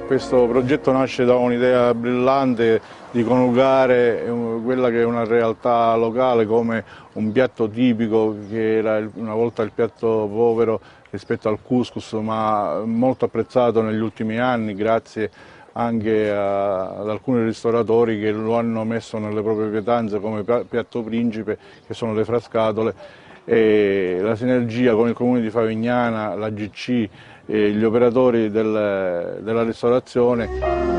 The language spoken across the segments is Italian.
Questo progetto nasce da un'idea brillante di coniugare quella che è una realtà locale come un piatto tipico che era una volta il piatto povero rispetto al couscous, ma molto apprezzato negli ultimi anni grazie anche ad alcuni ristoratori che lo hanno messo nelle proprie pietanze come piatto principe, che sono le frascatole, e la sinergia con il comune di Favignana, la GC e gli operatori della ristorazione.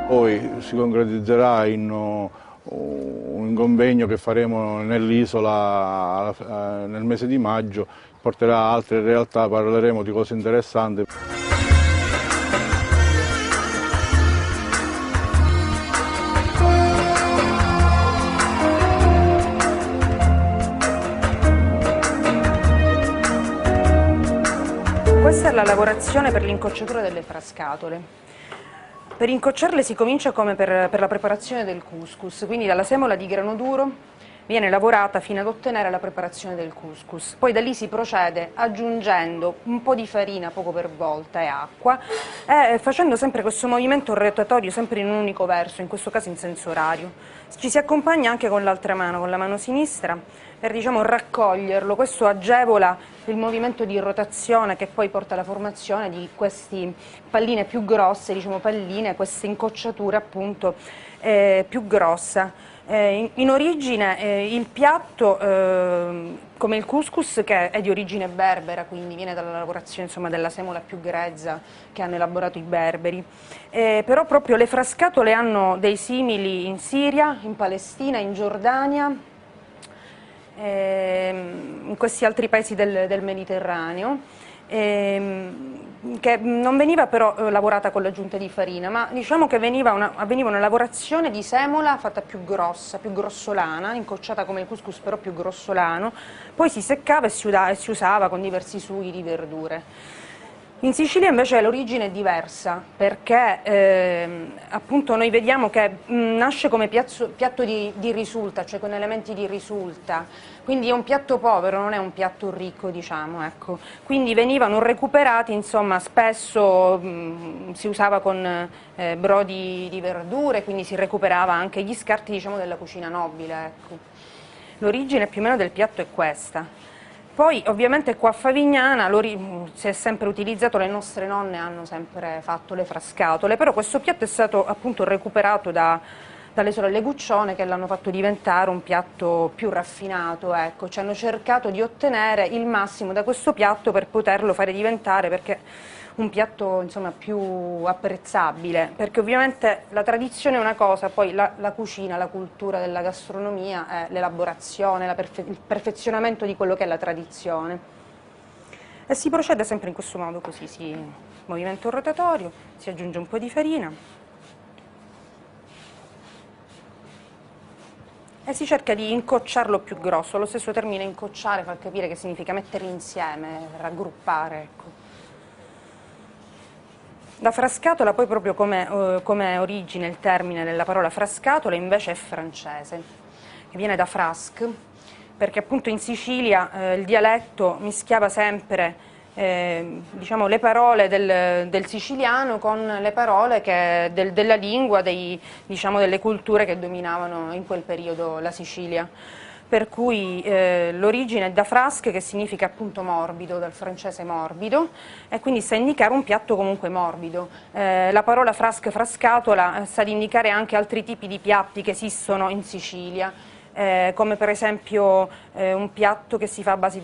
Poi si concretizzerà in un convegno che faremo nell'isola nel mese di maggio, porterà altre realtà, parleremo di cose interessanti. Questa è la lavorazione per l'incocciatura delle frascatole. Per incocciarle si comincia come per la preparazione del couscous, quindi dalla semola di grano duro viene lavorata fino ad ottenere la preparazione del couscous. Poi da lì si procede aggiungendo un po' di farina poco per volta e acqua e facendo sempre questo movimento rotatorio sempre in un unico verso, in questo caso in senso orario. Ci si accompagna anche con l'altra mano, con la mano sinistra, per raccoglierlo. Questo agevola il movimento di rotazione che poi porta alla formazione di queste palline più grosse, palline, questa incocciatura appunto più grossa. In origine il piatto, come il couscous, che è di origine berbera, quindi viene dalla lavorazione della semola più grezza che hanno elaborato i berberi, però proprio le frascatole hanno dei simili in Siria, in Palestina, in Giordania, in questi altri paesi del Mediterraneo, che non veniva però lavorata con l'aggiunta di farina, ma diciamo che avveniva una lavorazione di semola fatta più grossa, più grossolana, incocciata come il couscous però più grossolano, poi si seccava e si usava con diversi sughi di verdure. In Sicilia invece l'origine è diversa, perché appunto noi vediamo che nasce come piatto di risulta, cioè con elementi di risulta, quindi è un piatto povero, non è un piatto ricco, ecco. Quindi venivano recuperati, spesso si usava con brodi di verdure, quindi si recuperava anche gli scarti, della cucina nobile, ecco. L'origine più o meno del piatto è questa. Poi ovviamente qua a Favignana si è sempre utilizzato, le nostre nonne hanno sempre fatto le frascatole, però questo piatto è stato appunto recuperato dalle sorelle Guccione, che l'hanno fatto diventare un piatto più raffinato, ecco. Ci hanno cercato di ottenere il massimo da questo piatto per poterlo fare diventare, perché un piatto più apprezzabile, perché ovviamente la tradizione è una cosa, poi la cucina, la cultura della gastronomia è l'elaborazione, il perfezionamento di quello che è la tradizione. E si procede sempre in questo modo, così, movimento rotatorio, si aggiunge un po' di farina e si cerca di incocciarlo più grosso. Lo stesso termine incocciare fa capire che significa mettere insieme, raggruppare, ecco. La frascatola poi proprio come origine, il termine della parola frascatola invece è francese, che viene da frasque, perché appunto in Sicilia il dialetto mischiava sempre le parole del siciliano con le parole della lingua, delle culture che dominavano in quel periodo la Sicilia. Per cui l'origine è da frasche, che significa appunto morbido, dal francese morbido, e quindi sta a indicare un piatto comunque morbido. La parola frasca, frascatola sta ad indicare anche altri tipi di piatti che esistono in Sicilia, come per esempio un piatto che si fa a base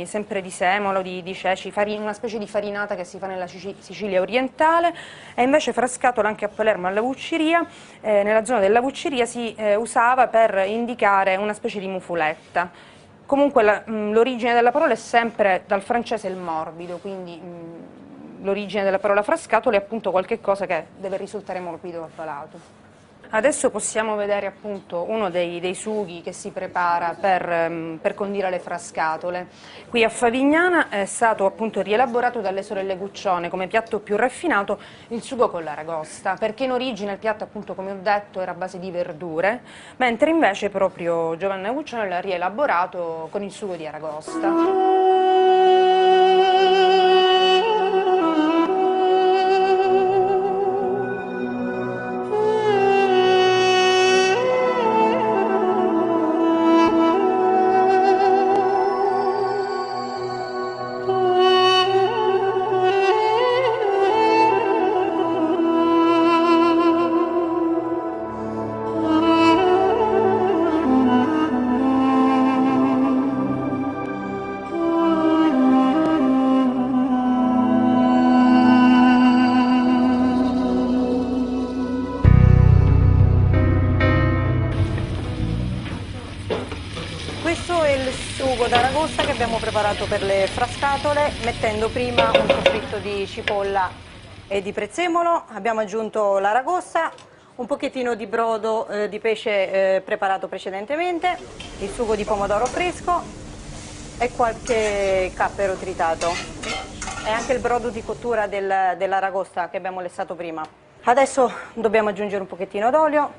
sempre di semola, di ceci, una specie di farinata che si fa nella Sicilia orientale, e invece frascatola anche a Palermo alla Vucciria. Nella zona della Vucciria si usava per indicare una specie di mufuletta, comunque l'origine della parola è sempre dal francese il morbido, quindi l'origine della parola frascatole è appunto qualche cosa che deve risultare morbido al palato. Adesso possiamo vedere appunto uno dei sughi che si prepara per condire le frascatole. Qui a Favignana è stato appunto rielaborato dalle sorelle Guccione come piatto più raffinato il sugo con l'aragosta, perché in origine il piatto appunto, come ho detto, era a base di verdure, mentre invece proprio Giovanna Guccione l'ha rielaborato con il sugo di aragosta. Questo è il sugo d'aragosta che abbiamo preparato per le frascatole, mettendo prima un soffritto di cipolla e di prezzemolo, abbiamo aggiunto l'aragosta, un pochettino di brodo di pesce preparato precedentemente, il sugo di pomodoro fresco e qualche cappero tritato e anche il brodo di cottura dell'aragosta che abbiamo lessato prima. Adesso dobbiamo aggiungere un pochettino d'olio,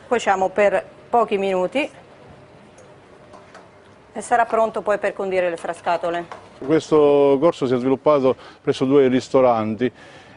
cuociamo per pochi minuti e sarà pronto poi per condire le frascatole. Questo corso si è sviluppato presso 2 ristoranti,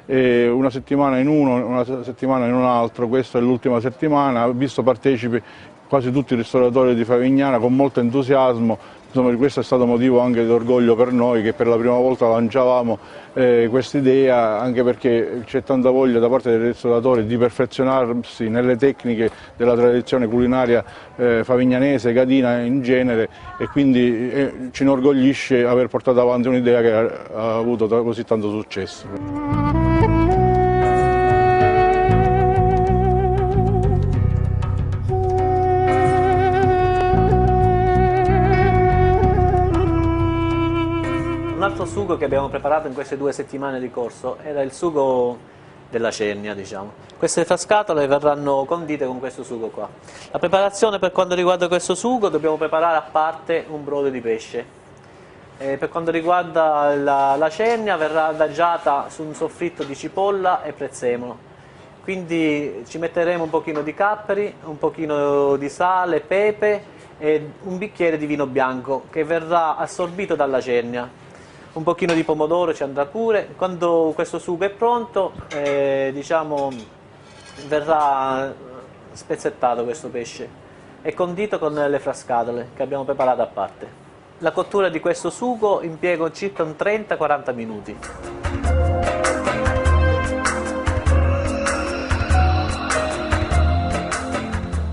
una settimana in uno, una settimana in un altro, questa è l'ultima settimana, ha visto partecipi quasi tutti i ristoratori di Favignana con molto entusiasmo. Insomma, questo è stato motivo anche di orgoglio per noi che per la prima volta lanciavamo questa idea, anche perché c'è tanta voglia da parte dei ristoratori di perfezionarsi nelle tecniche della tradizione culinaria favignanese, cadina in genere, e quindi ci inorgoglisce aver portato avanti un'idea che ha avuto così tanto successo. Un altro sugo che abbiamo preparato in queste 2 settimane di corso era il sugo della cernia, diciamo. Queste frascatole verranno condite con questo sugo qua. La preparazione per quanto riguarda questo sugo dobbiamo preparare a parte un brodo di pesce. Per quanto riguarda la cernia verrà adagiata su un soffritto di cipolla e prezzemolo. Quindi ci metteremo un pochino di capperi, un pochino di sale, pepe e un bicchiere di vino bianco che verrà assorbito dalla cernia. Un pochino di pomodoro ci andrà pure. Quando questo sugo è pronto, diciamo, verrà spezzettato questo pesce e condito con le frascatole che abbiamo preparato a parte. La cottura di questo sugo impiega circa un 30-40 minuti.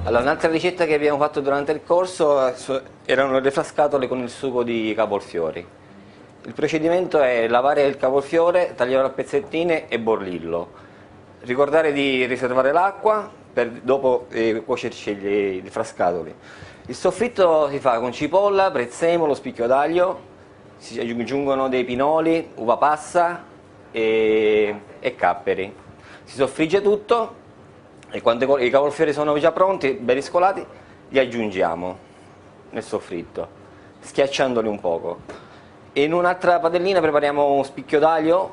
Allora, un'altra ricetta che abbiamo fatto durante il corso erano le frascatole con il sugo di cavolfiori. Il procedimento è lavare il cavolfiore, tagliarlo a pezzettine e bollirlo. Ricordare di riservare l'acqua per dopo cuocerci le frascatole. Il soffritto si fa con cipolla, prezzemolo, spicchio d'aglio, si aggiungono dei pinoli, uva passa e capperi. Si soffrigge tutto e quando i cavolfiori sono già pronti, ben riscolati, li aggiungiamo nel soffritto, schiacciandoli un poco. In un'altra padellina prepariamo un spicchio d'aglio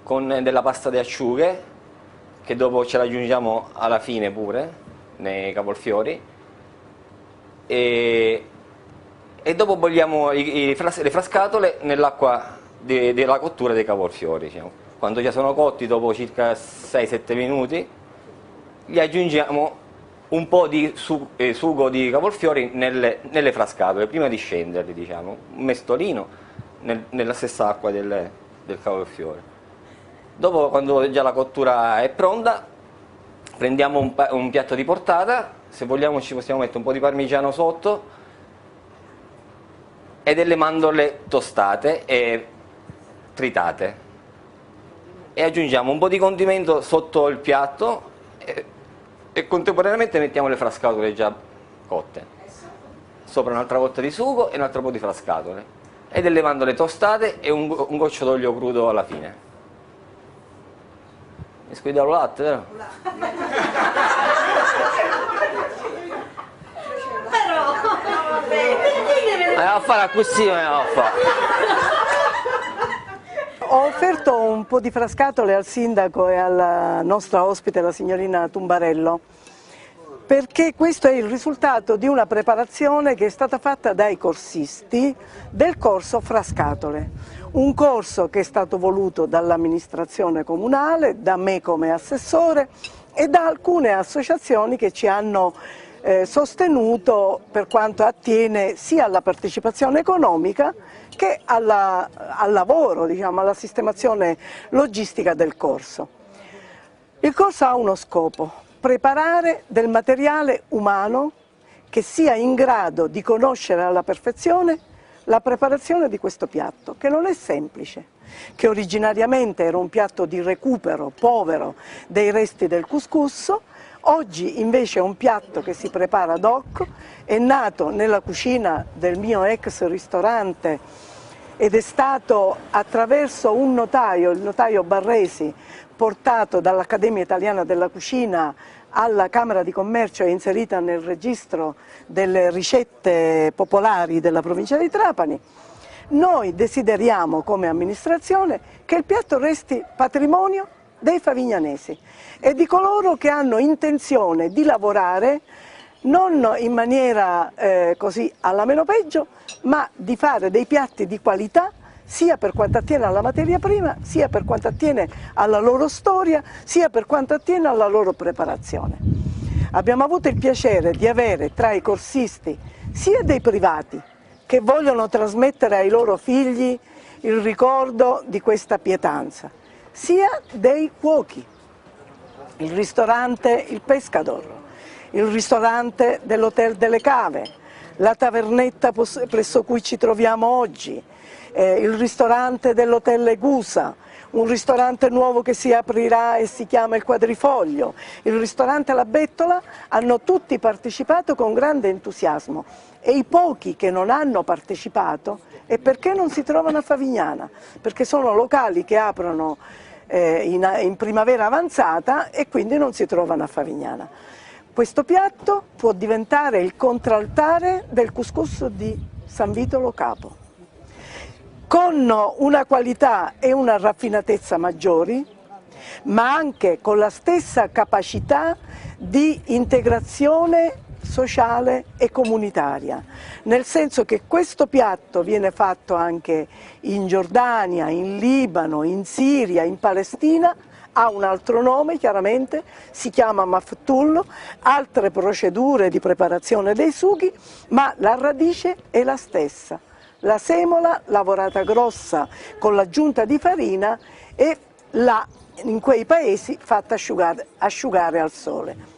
con della pasta di acciughe, che dopo ce la aggiungiamo alla fine pure, nei cavolfiori, e dopo bolliamo le frascatole nell'acqua della cottura dei cavolfiori. Diciamo. Quando già sono cotti, dopo circa 6-7 minuti, gli aggiungiamo un po' di sugo di cavolfiori nelle frascatole, prima di scenderli, diciamo, un mestolino nella stessa acqua del cavolfiore. Dopo, quando già la cottura è pronta, prendiamo un piatto di portata, se vogliamo ci possiamo mettere un po' di parmigiano sotto e delle mandorle tostate e tritate e aggiungiamo un po' di condimento sotto il piatto e contemporaneamente mettiamo le frascatole già cotte. sopra un'altra volta di sugo e un altro po' di frascatole e delle mandorle tostate e un goccio d'olio crudo alla fine. Mi squida il latte, vero? A fare così, a fare. Ho offerto un po' di frascatole al sindaco e alla nostra ospite, la signorina Tumbarello, perché questo è il risultato di una preparazione che è stata fatta dai corsisti del corso Frascatole, un corso che è stato voluto dall'amministrazione comunale, da me come assessore e da alcune associazioni che ci hanno sostenuto per quanto attiene sia alla partecipazione economica che al lavoro, diciamo, alla sistemazione logistica del corso. Il corso ha uno scopo: preparare del materiale umano che sia in grado di conoscere alla perfezione la preparazione di questo piatto, che non è semplice, che originariamente era un piatto di recupero povero dei resti del couscous. Oggi invece è un piatto che si prepara ad hoc, è nato nella cucina del mio ex ristorante ed è stato attraverso un notaio, il notaio Barresi, portato dall'Accademia Italiana della Cucina alla Camera di Commercio e inserita nel registro delle ricette popolari della provincia di Trapani. Noi desideriamo come amministrazione che il piatto resti patrimonio dei favignanesi e di coloro che hanno intenzione di lavorare non in maniera così alla meno peggio, ma di fare dei piatti di qualità sia per quanto attiene alla materia prima, sia per quanto attiene alla loro storia, sia per quanto attiene alla loro preparazione. Abbiamo avuto il piacere di avere tra i corsisti sia dei privati che vogliono trasmettere ai loro figli il ricordo di questa pietanza, sia dei cuochi, il ristorante Il Pescador, il ristorante dell'Hotel delle Cave, la tavernetta presso cui ci troviamo oggi, il ristorante dell'Hotel Legusa, un ristorante nuovo che si aprirà e si chiama Il Quadrifoglio, il ristorante La Bettola, hanno tutti partecipato con grande entusiasmo e i pochi che non hanno partecipato è perché non si trovano a Favignana, perché sono locali che aprono in primavera avanzata e quindi non si trovano a Favignana. Questo piatto può diventare il contraltare del couscous di San Vito Lo Capo, con una qualità e una raffinatezza maggiori, ma anche con la stessa capacità di integrazione sociale e comunitaria, nel senso che questo piatto viene fatto anche in Giordania, in Libano, in Siria, in Palestina, ha un altro nome chiaramente, si chiama maftul, altre procedure di preparazione dei sughi, ma la radice è la stessa. La semola lavorata grossa con l'aggiunta di farina e in quei paesi fatta asciugare al sole.